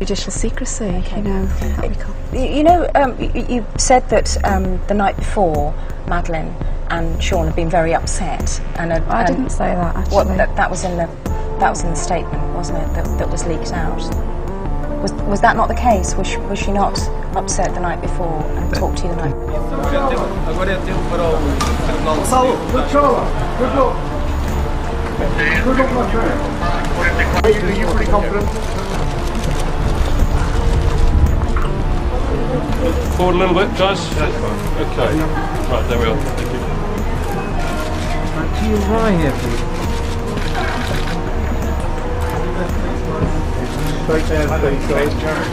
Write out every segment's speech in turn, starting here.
Judicial secrecy, Okay. that we can't. You said that the night before, Madeleine and Sean had been very upset, and I didn't say that, actually. What, that was in the statement, wasn't it? That was leaked out. Was that not the case? Was she not upset the night before and talked to you the night? Agora é tempo para o Tribunal de Gonçalo, good luck. Good luck, my friend. Are you pretty confident? Forward a little bit, guys. Okay. Right, there we are. Thank you. To your right here, please. Straight there, please. Kate and Gerry,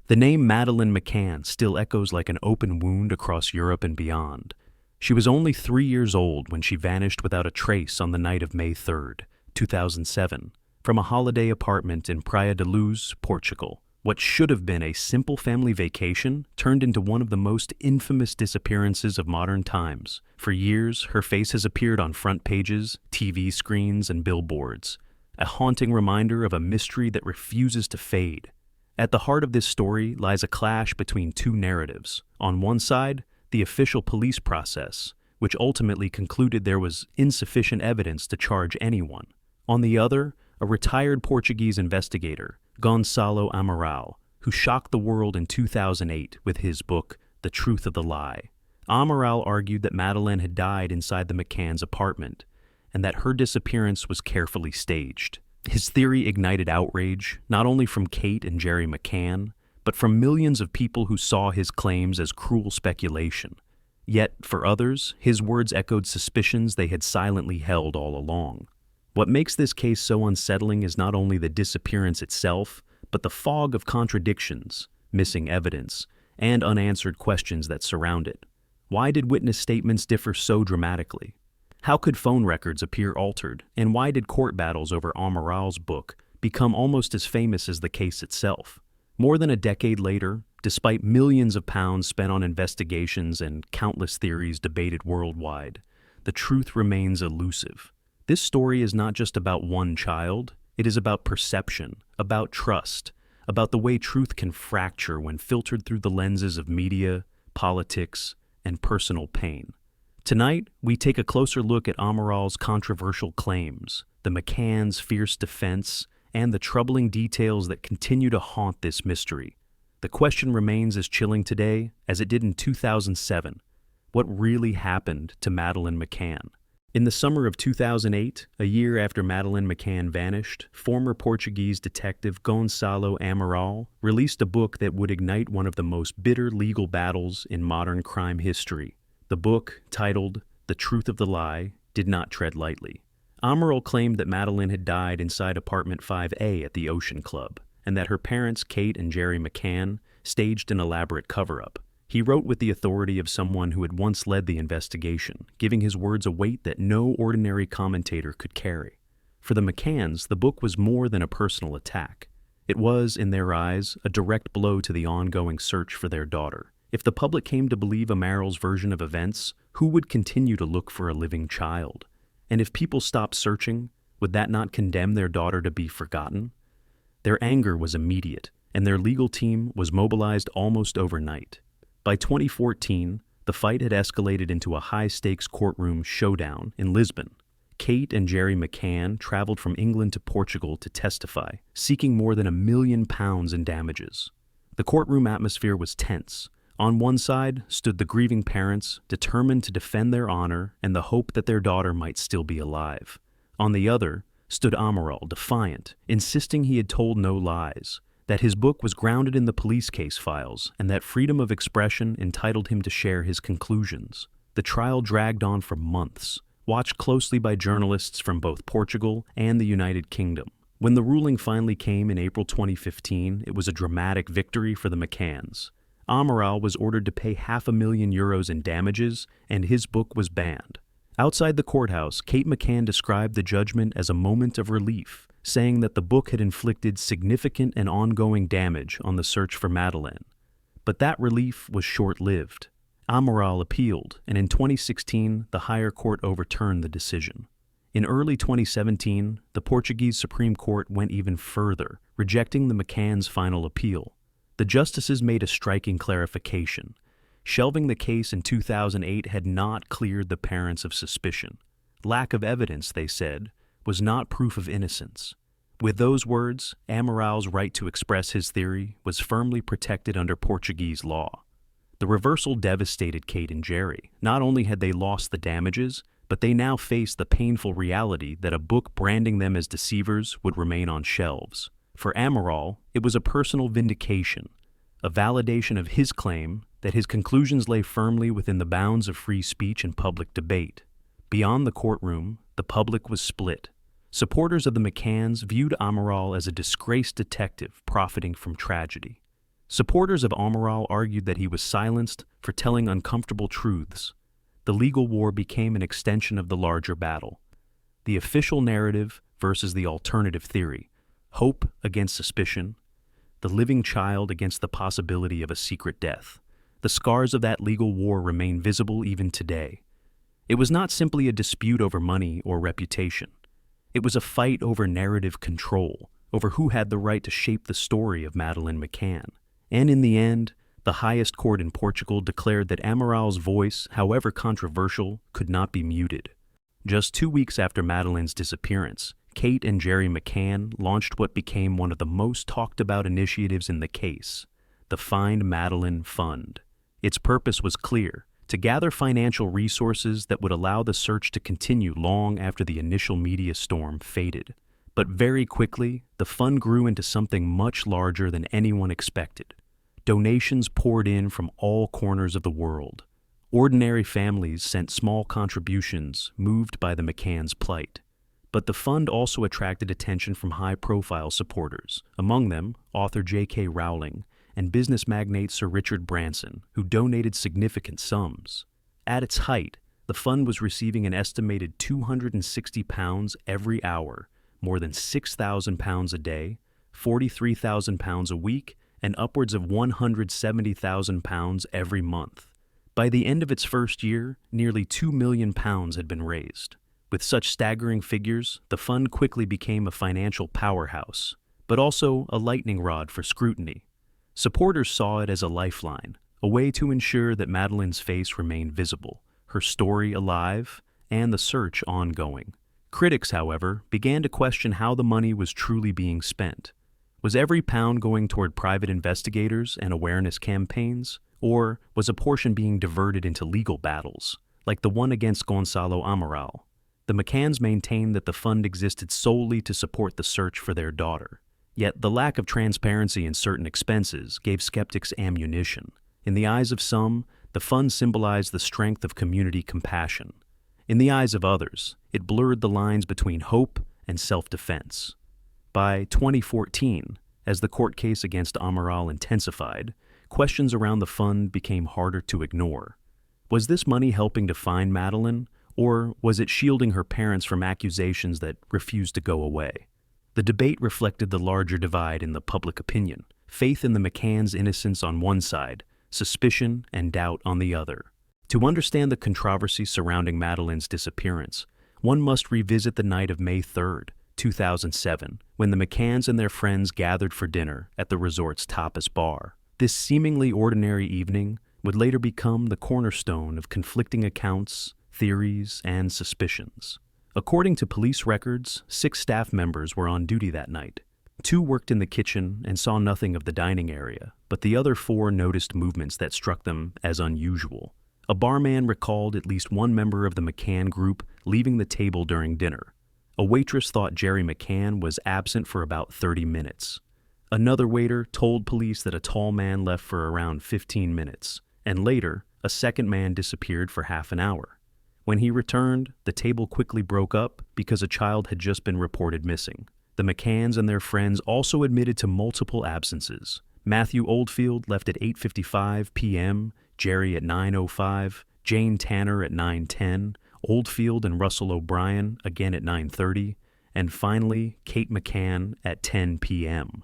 The name Madeleine McCann still echoes like an open wound across Europe and beyond. She was only 3 years old when she vanished without a trace on the night of May 3rd, 2007, from a holiday apartment in Praia de Luz, Portugal. What should have been a simple family vacation turned into one of the most infamous disappearances of modern times. For years, her face has appeared on front pages, TV screens, and billboards, a haunting reminder of a mystery that refuses to fade. At the heart of this story lies a clash between two narratives. On one side, the official police process, which ultimately concluded there was insufficient evidence to charge anyone. On the other, a retired Portuguese investigator, Gonçalo Amaral, who shocked the world in 2008 with his book, The Truth of the Lie. Amaral argued that Madeleine had died inside the McCanns' apartment, and that her disappearance was carefully staged. His theory ignited outrage, not only from Kate and Gerry McCann, but from millions of people who saw his claims as cruel speculation. Yet, for others, his words echoed suspicions they had silently held all along. What makes this case so unsettling is not only the disappearance itself, but the fog of contradictions, missing evidence, and unanswered questions that surround it. Why did witness statements differ so dramatically? How could phone records appear altered, and why did court battles over Amaral's book become almost as famous as the case itself? More than a decade later, despite millions of pounds spent on investigations and countless theories debated worldwide, the truth remains elusive. This story is not just about one child, it is about perception, about trust, about the way truth can fracture when filtered through the lenses of media, politics, and personal pain. Tonight, we take a closer look at Amaral's controversial claims, the McCanns' fierce defense, and the troubling details that continue to haunt this mystery. The question remains as chilling today as it did in 2007. What really happened to Madeleine McCann? In the summer of 2008, a year after Madeleine McCann vanished, former Portuguese detective Gonçalo Amaral released a book that would ignite one of the most bitter legal battles in modern crime history. The book, titled The Truth of the Lie, did not tread lightly. Amaral claimed that Madeleine had died inside apartment 5A at the Ocean Club, and that her parents, Kate and Gerry McCann, staged an elaborate cover-up. He wrote with the authority of someone who had once led the investigation, giving his words a weight that no ordinary commentator could carry. For the McCanns, the book was more than a personal attack. It was, in their eyes, a direct blow to the ongoing search for their daughter. If the public came to believe Amaral's version of events, who would continue to look for a living child? And if people stopped searching, would that not condemn their daughter to be forgotten? Their anger was immediate, and their legal team was mobilized almost overnight. By 2014, the fight had escalated into a high-stakes courtroom showdown in Lisbon. Kate and Gerry McCann traveled from England to Portugal to testify, seeking more than £1 million in damages. The courtroom atmosphere was tense. On one side stood the grieving parents, determined to defend their honor and the hope that their daughter might still be alive. On the other stood Amaral, defiant, insisting he had told no lies, that his book was grounded in the police case files, and that freedom of expression entitled him to share his conclusions. The trial dragged on for months, watched closely by journalists from both Portugal and the United Kingdom. When the ruling finally came in April 2015, it was a dramatic victory for the McCanns. Amaral was ordered to pay €500,000 in damages, and his book was banned. Outside the courthouse, Kate McCann described the judgment as a moment of relief, saying that the book had inflicted significant and ongoing damage on the search for Madeleine. But that relief was short-lived. Amaral appealed, and in 2016, the higher court overturned the decision. In early 2017, the Portuguese Supreme Court went even further, rejecting the McCanns' final appeal. The justices made a striking clarification. Shelving the case in 2008 had not cleared the parents of suspicion. Lack of evidence, they said, was not proof of innocence. With those words, Amaral's right to express his theory was firmly protected under Portuguese law. The reversal devastated Kate and Gerry. Not only had they lost the damages, but they now faced the painful reality that a book branding them as deceivers would remain on shelves. For Amaral, it was a personal vindication, a validation of his claim that his conclusions lay firmly within the bounds of free speech and public debate. Beyond the courtroom, the public was split. Supporters of the McCanns viewed Amaral as a disgraced detective profiting from tragedy. Supporters of Amaral argued that he was silenced for telling uncomfortable truths. The legal war became an extension of the larger battle. The official narrative versus the alternative theory, hope against suspicion, the living child against the possibility of a secret death. The scars of that legal war remain visible even today. It was not simply a dispute over money or reputation. It was a fight over narrative control, over who had the right to shape the story of Madeleine McCann. And in the end, the highest court in Portugal declared that Amaral's voice, however controversial, could not be muted. Just 2 weeks after Madeleine's disappearance, Kate and Gerry McCann launched what became one of the most talked about initiatives in the case, the Find Madeleine Fund. Its purpose was clear: to gather financial resources that would allow the search to continue long after the initial media storm faded. But very quickly, the fund grew into something much larger than anyone expected. Donations poured in from all corners of the world. Ordinary families sent small contributions, moved by the McCanns' plight. But the fund also attracted attention from high-profile supporters, among them author J.K. Rowling and business magnate Sir Richard Branson, who donated significant sums. At its height, the fund was receiving an estimated £260 every hour, more than £6,000 a day, £43,000 a week, and upwards of £170,000 every month. By the end of its first year, nearly £2 million had been raised. With such staggering figures, the fund quickly became a financial powerhouse, but also a lightning rod for scrutiny. Supporters saw it as a lifeline, a way to ensure that Madeleine's face remained visible, her story alive, and the search ongoing. Critics, however, began to question how the money was truly being spent. Was every pound going toward private investigators and awareness campaigns, or was a portion being diverted into legal battles, like the one against Gonçalo Amaral? The McCanns maintained that the fund existed solely to support the search for their daughter. Yet the lack of transparency in certain expenses gave skeptics ammunition. In the eyes of some, the fund symbolized the strength of community compassion. In the eyes of others, it blurred the lines between hope and self-defense. By 2014, as the court case against Amaral intensified, questions around the fund became harder to ignore. Was this money helping to find Madeleine, or was it shielding her parents from accusations that refused to go away? The debate reflected the larger divide in the public opinion: faith in the McCanns' innocence on one side, suspicion and doubt on the other. To understand the controversy surrounding Madeleine's disappearance, one must revisit the night of May 3rd, 2007, when the McCanns and their friends gathered for dinner at the resort's tapas bar. This seemingly ordinary evening would later become the cornerstone of conflicting accounts, theories, and suspicions. According to police records, 6 staff members were on duty that night. 2 worked in the kitchen and saw nothing of the dining area, but the other 4 noticed movements that struck them as unusual. A barman recalled at least one member of the McCann group leaving the table during dinner. A waitress thought Gerry McCann was absent for about 30 minutes. Another waiter told police that a tall man left for around 15 minutes, and later, a second man disappeared for half an hour. When he returned, the table quickly broke up because a child had just been reported missing. The McCanns and their friends also admitted to multiple absences. Matthew Oldfield left at 8:55 p.m., Gerry at 9:05, Jane Tanner at 9:10, Oldfield and Russell O'Brien again at 9:30, and finally Kate McCann at 10 p.m.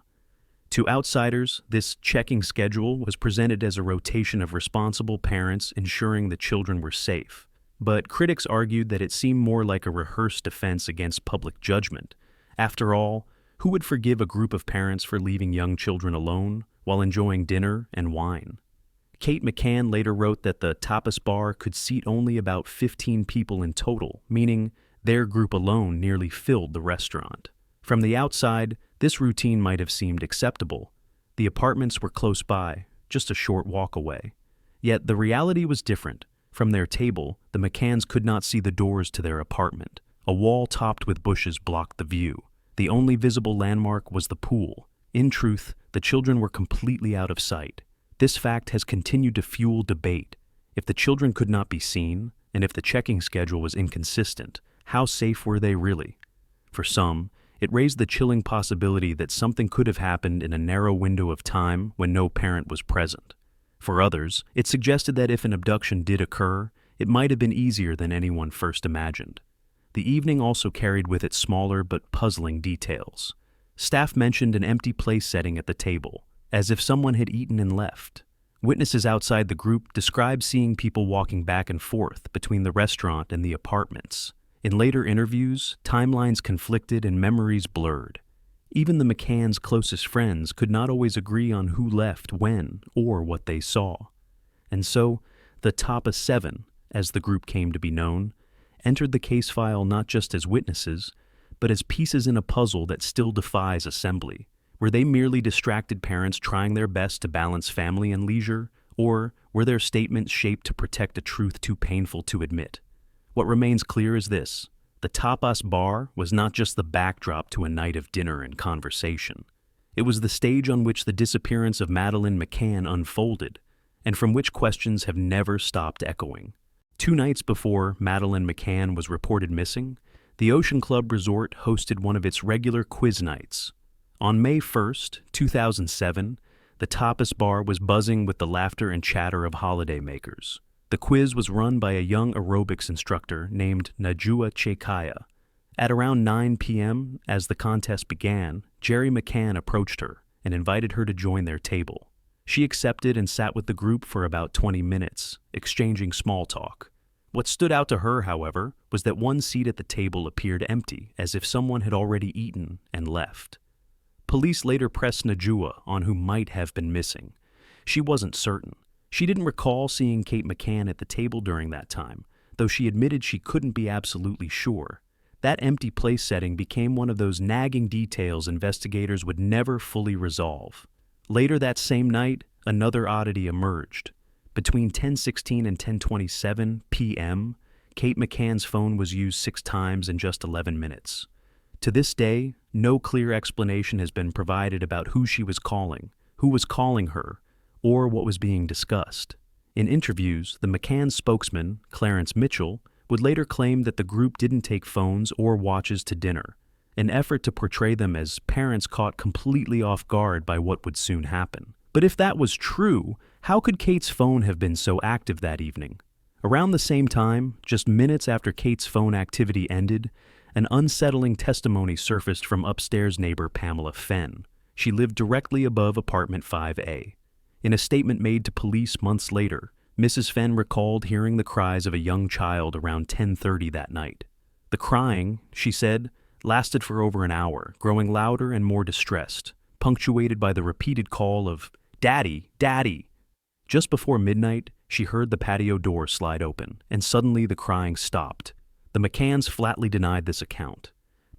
To outsiders, this checking schedule was presented as a rotation of responsible parents ensuring the children were safe. But critics argued that it seemed more like a rehearsed defense against public judgment. After all, who would forgive a group of parents for leaving young children alone while enjoying dinner and wine? Kate McCann later wrote that the tapas bar could seat only about 15 people in total, meaning their group alone nearly filled the restaurant. From the outside, this routine might have seemed acceptable. The apartments were close by, just a short walk away. Yet the reality was different. From their table, the McCanns could not see the doors to their apartment. A wall topped with bushes blocked the view. The only visible landmark was the pool. In truth, the children were completely out of sight. This fact has continued to fuel debate. If the children could not be seen, and if the checking schedule was inconsistent, how safe were they really? For some, it raised the chilling possibility that something could have happened in a narrow window of time when no parent was present. For others, it suggested that if an abduction did occur, it might have been easier than anyone first imagined. The evening also carried with it smaller but puzzling details. Staff mentioned an empty place setting at the table, as if someone had eaten and left. Witnesses outside the group described seeing people walking back and forth between the restaurant and the apartments. In later interviews, timelines conflicted and memories blurred. Even the McCanns' closest friends could not always agree on who left when or what they saw. And so, the Tapas 7, as the group came to be known, entered the case file not just as witnesses, but as pieces in a puzzle that still defies assembly. Were they merely distracted parents trying their best to balance family and leisure, or were their statements shaped to protect a truth too painful to admit? What remains clear is this: the tapas bar was not just the backdrop to a night of dinner and conversation. It was the stage on which the disappearance of Madeleine McCann unfolded, and from which questions have never stopped echoing. 2 nights before Madeleine McCann was reported missing, the Ocean Club Resort hosted one of its regular quiz nights. On May 1st, 2007, the tapas bar was buzzing with the laughter and chatter of holidaymakers. The quiz was run by a young aerobics instructor named Najwa Chekaya. At around 9 p.m., as the contest began, Gerry McCann approached her and invited her to join their table. She accepted and sat with the group for about 20 minutes, exchanging small talk. What stood out to her, however, was that one seat at the table appeared empty, as if someone had already eaten and left. Police later pressed Najwa on who might have been missing. She wasn't certain. She didn't recall seeing Kate McCann at the table during that time, though she admitted she couldn't be absolutely sure. That empty place setting became one of those nagging details investigators would never fully resolve. Later that same night, another oddity emerged. Between 10:16 and 10:27 p.m., Kate McCann's phone was used 6 times in just 11 minutes. To this day, no clear explanation has been provided about who she was calling, who was calling her, or what was being discussed. In interviews, the McCann spokesman, Clarence Mitchell, would later claim that the group didn't take phones or watches to dinner, an effort to portray them as parents caught completely off guard by what would soon happen. But if that was true, how could Kate's phone have been so active that evening? Around the same time, just minutes after Kate's phone activity ended, an unsettling testimony surfaced from upstairs neighbor Pamela Fenn. She lived directly above apartment 5A. In a statement made to police months later, Mrs. Fenn recalled hearing the cries of a young child around 10:30 that night. The crying, she said, lasted for over an hour, growing louder and more distressed, punctuated by the repeated call of, "Daddy, Daddy!" Just before midnight, she heard the patio door slide open, and suddenly the crying stopped. The McCanns flatly denied this account.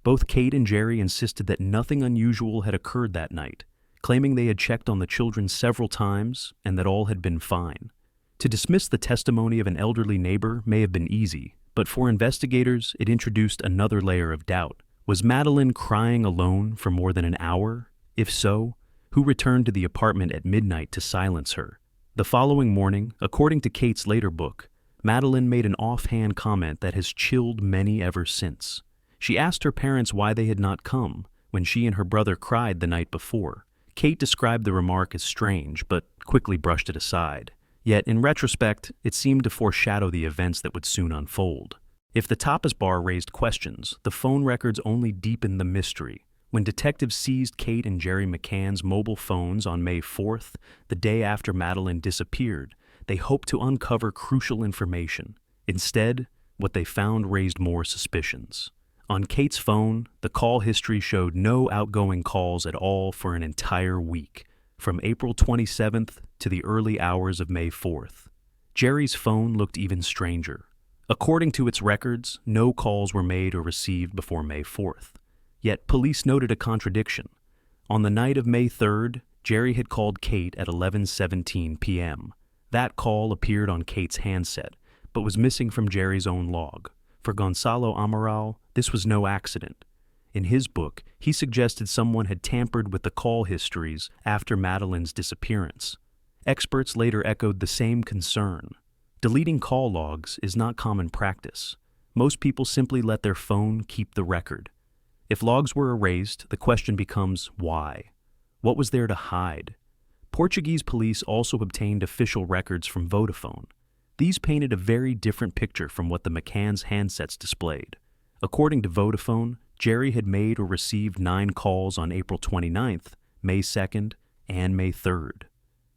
Both Kate and Gerry insisted that nothing unusual had occurred that night, claiming they had checked on the children several times and that all had been fine. To dismiss the testimony of an elderly neighbor may have been easy, but for investigators, it introduced another layer of doubt. Was Madeleine crying alone for more than an hour? If so, who returned to the apartment at midnight to silence her? The following morning, according to Kate's later book, Madeleine made an offhand comment that has chilled many ever since. She asked her parents why they had not come when she and her brother cried the night before. Kate described the remark as strange, but quickly brushed it aside. Yet, in retrospect, it seemed to foreshadow the events that would soon unfold. If the tapas bar raised questions, the phone records only deepened the mystery. When detectives seized Kate and Gerry McCann's mobile phones on May 4th, the day after Madeleine disappeared, they hoped to uncover crucial information. Instead, what they found raised more suspicions. On Kate's phone, the call history showed no outgoing calls at all for an entire week, from April 27th to the early hours of May 4th. Gerry's phone looked even stranger. According to its records, no calls were made or received before May 4th. Yet police noted a contradiction. On the night of May 3rd, Gerry had called Kate at 11:17 p.m. That call appeared on Kate's handset, but was missing from Gerry's own log. For Gonçalo Amaral, this was no accident. In his book, he suggested someone had tampered with the call histories after Madeleine's disappearance. Experts later echoed the same concern. Deleting call logs is not common practice. Most people simply let their phone keep the record. If logs were erased, the question becomes why? What was there to hide? Portuguese police also obtained official records from Vodafone. These painted a very different picture from what the McCanns' handsets displayed. According to Vodafone, Gerry had made or received 9 calls on April 29th, May 2nd, and May 3rd.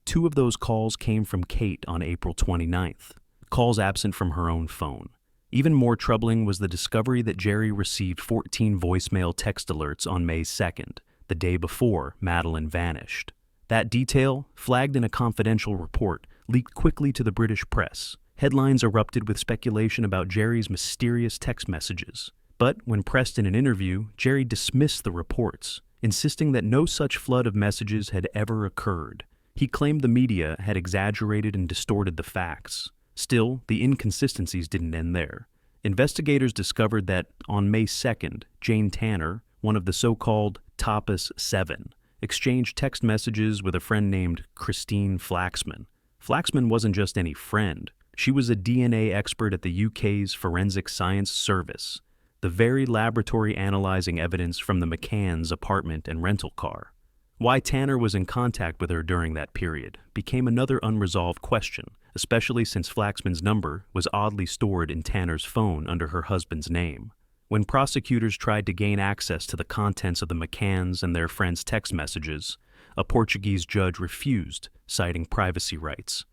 2 of those calls came from Kate on April 29th, calls absent from her own phone. Even more troubling was the discovery that Gerry received 14 voicemail text alerts on May 2nd, the day before Madeleine vanished. That detail, flagged in a confidential report, leaked quickly to the British press. Headlines erupted with speculation about Gerry's mysterious text messages. But when pressed in an interview, Gerry dismissed the reports, insisting that no such flood of messages had ever occurred. He claimed the media had exaggerated and distorted the facts. Still, the inconsistencies didn't end there. Investigators discovered that on May 2nd, Jane Tanner, one of the so-called Tapas 7, exchanged text messages with a friend named Christine Flaxman. Flaxman wasn't just any friend. She was a DNA expert at the UK's Forensic Science Service, the very laboratory analyzing evidence from the McCanns' apartment and rental car. Why Tanner was in contact with her during that period became another unresolved question, especially since Flaxman's number was oddly stored in Tanner's phone under her husband's name. When prosecutors tried to gain access to the contents of the McCanns and their friends' text messages, a Portuguese judge refused, citing privacy rights.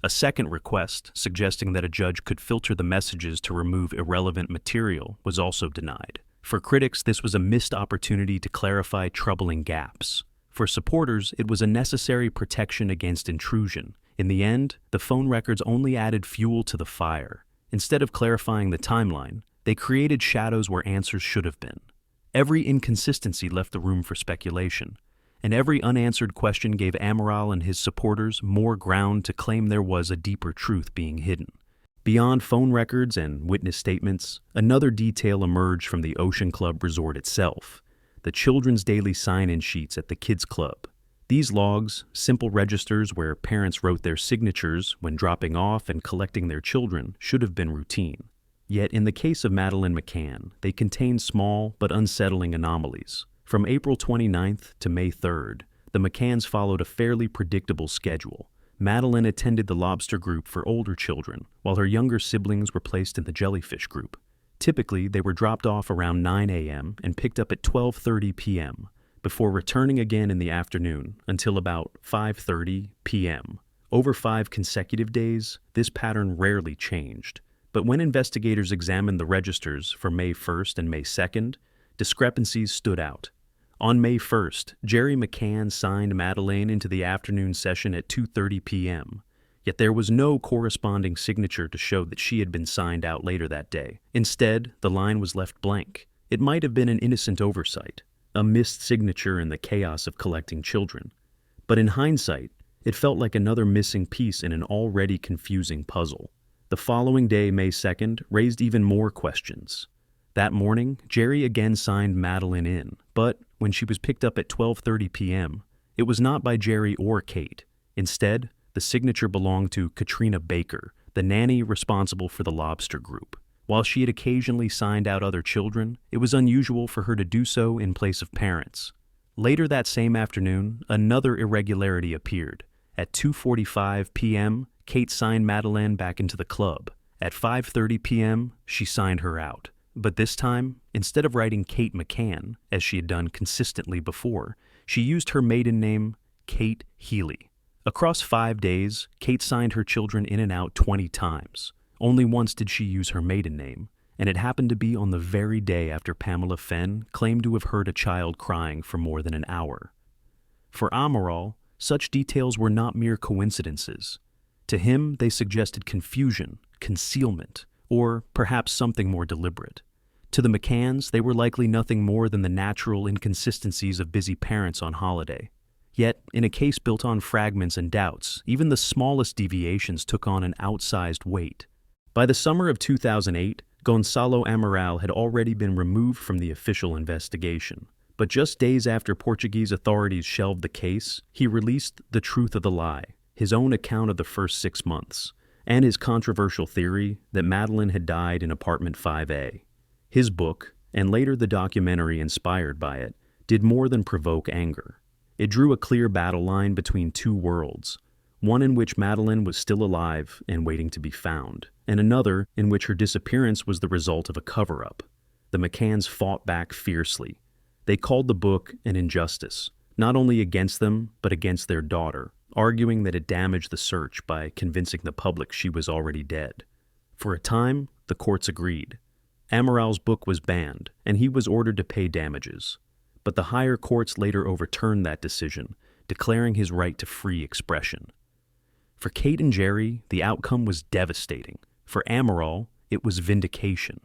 A second request, suggesting that a judge could filter the messages to remove irrelevant material, was also denied. For critics, this was a missed opportunity to clarify troubling gaps. For supporters, it was a necessary protection against intrusion. In the end, the phone records only added fuel to the fire. Instead of clarifying the timeline, they created shadows where answers should have been. Every inconsistency left the room for speculation, and every unanswered question gave Amaral and his supporters more ground to claim there was a deeper truth being hidden. Beyond phone records and witness statements, another detail emerged from the Ocean Club resort itself: the children's daily sign-in sheets at the kids' club. These logs, simple registers where parents wrote their signatures when dropping off and collecting their children, should have been routine. Yet in the case of Madeleine McCann, they contained small but unsettling anomalies. From April 29th to May 3rd, the McCanns followed a fairly predictable schedule. Madeleine attended the lobster group for older children, while her younger siblings were placed in the jellyfish group. Typically, they were dropped off around 9 a.m. and picked up at 12:30 p.m., before returning again in the afternoon until about 5:30 p.m. Over 5 consecutive days, this pattern rarely changed. But when investigators examined the registers for May 1st and May 2nd, discrepancies stood out. On May 1st, Gerry McCann signed Madeleine into the afternoon session at 2:30 p.m., yet there was no corresponding signature to show that she had been signed out later that day. Instead, the line was left blank. It might have been an innocent oversight, a missed signature in the chaos of collecting children. But in hindsight, it felt like another missing piece in an already confusing puzzle. The following day, May 2nd, raised even more questions. That morning, Gerry again signed Madeleine in, but when she was picked up at 12:30 p.m., it was not by Gerry or Kate. Instead, the signature belonged to Katrina Baker, the nanny responsible for the lobster group. While she had occasionally signed out other children, it was unusual for her to do so in place of parents. Later that same afternoon, another irregularity appeared. At 2:45 p.m., Kate signed Madeleine back into the club. At 5:30 p.m., she signed her out. But this time, instead of writing Kate McCann, as she had done consistently before, she used her maiden name, Kate Healy. Across 5 days, Kate signed her children in and out 20 times. Only once did she use her maiden name, and it happened to be on the very day after Pamela Fenn claimed to have heard a child crying for more than an hour. For Amaral, such details were not mere coincidences. To him, they suggested confusion, concealment, or perhaps something more deliberate. To the McCanns, they were likely nothing more than the natural inconsistencies of busy parents on holiday. Yet, in a case built on fragments and doubts, even the smallest deviations took on an outsized weight. By the summer of 2008, Gonçalo Amaral had already been removed from the official investigation. But just days after Portuguese authorities shelved the case, he released The Truth of the Lie, his own account of the first 6 months, and his controversial theory that Madeleine had died in apartment 5A. His book, and later the documentary inspired by it, did more than provoke anger. It drew a clear battle line between two worlds, one in which Madeleine was still alive and waiting to be found, and another in which her disappearance was the result of a cover-up. The McCanns fought back fiercely. They called the book an injustice, not only against them, but against their daughter, arguing that it damaged the search by convincing the public she was already dead. For a time, the courts agreed. Amaral's book was banned, and he was ordered to pay damages. But the higher courts later overturned that decision, declaring his right to free expression. For Kate and Gerry, the outcome was devastating. For Amaral, it was vindication.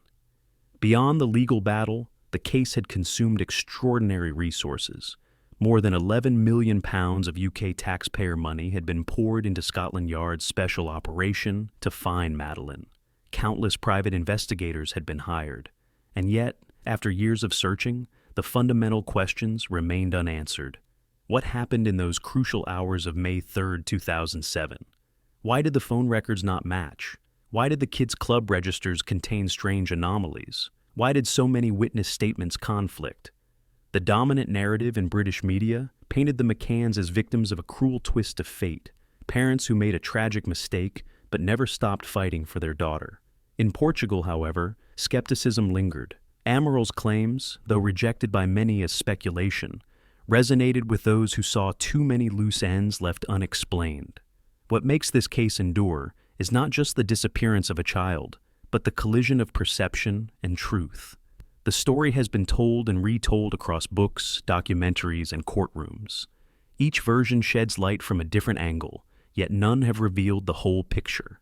Beyond the legal battle, the case had consumed extraordinary resources. More than £11 million of UK taxpayer money had been poured into Scotland Yard's special operation to find Madeleine. Countless private investigators had been hired. And yet, after years of searching, the fundamental questions remained unanswered. What happened in those crucial hours of May 3, 2007? Why did the phone records not match? Why did the kids' club registers contain strange anomalies? Why did so many witness statements conflict? The dominant narrative in British media painted the McCanns as victims of a cruel twist of fate, parents who made a tragic mistake but never stopped fighting for their daughter. In Portugal, however, skepticism lingered. Amaral's claims, though rejected by many as speculation, resonated with those who saw too many loose ends left unexplained. What makes this case endure is not just the disappearance of a child, but the collision of perception and truth. The story has been told and retold across books, documentaries, and courtrooms. Each version sheds light from a different angle, yet none have revealed the whole picture.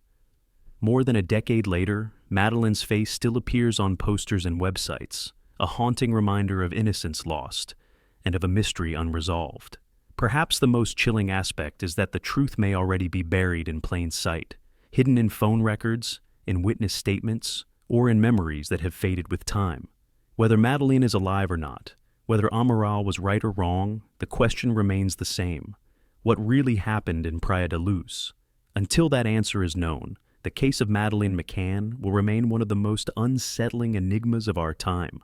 More than a decade later, Madeleine's face still appears on posters and websites, a haunting reminder of innocence lost and of a mystery unresolved. Perhaps the most chilling aspect is that the truth may already be buried in plain sight, hidden in phone records, in witness statements, or in memories that have faded with time. Whether Madeleine is alive or not, whether Amaral was right or wrong, the question remains the same. What really happened in Praia da Luz? Until that answer is known, the case of Madeleine McCann will remain one of the most unsettling enigmas of our time.